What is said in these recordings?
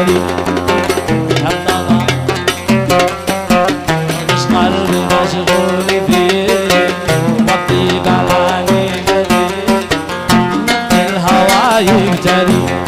جري مش قلبي مشغول فيه وقتي قلاني جري الهوى يجري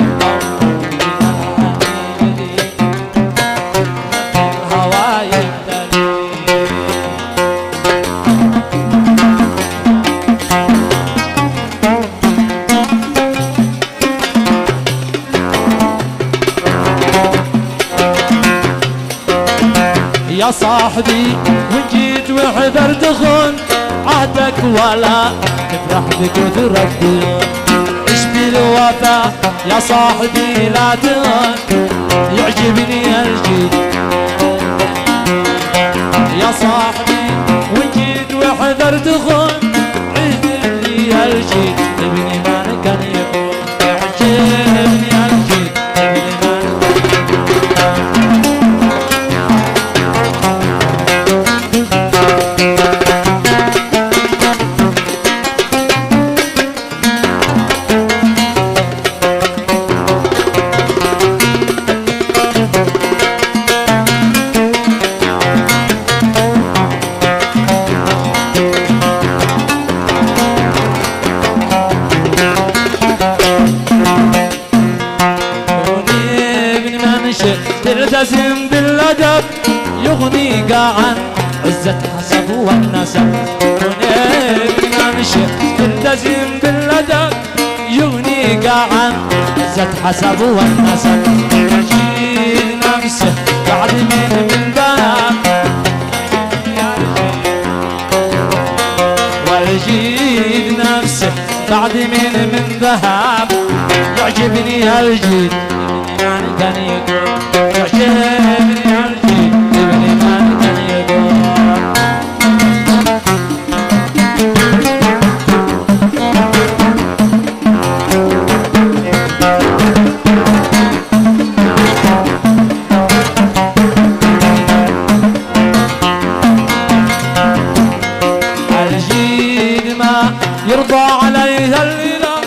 يا صاحبي وإن جيت وحذرت خون عهدك ولا تفرح بكثرك دون ايش بالوفا يا صاحبي لا تهون يعجبني الجيل يا صاحبي وإن جيت وحذرت خون عجبني الجيل ابني ما كان يكون يعجبني الجيل ابني ما تلتزم بالأدب يغنيك عن عزة حسب والنسب تلتزم بالأدب يغنيك عن عزة حسب والنسب يجيد نفسه بعد من ذهب ويجيد نفسه بعد من ذهب يعجبني الجيد كان يقول يعجبني الجيل ابني ما كان يقول الجيل ما يرضى عليه الإله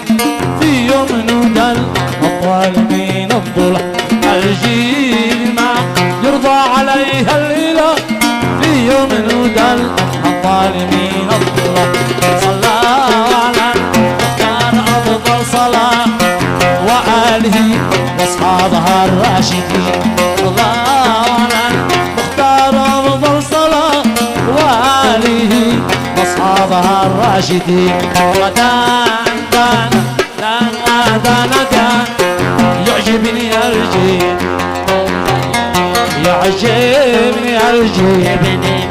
في يوم نودل أطول من الضلع الجيل ما يرضى عليها الإله في يوم نودل الظالمين الظلم صلى على كان أفضل صلاة وآله وأصحابها الراشدين صلى على مختار أفضل صلاة وآله وأصحابها الراشدين ودان كان يعجبني الجيل يعجبني الجيل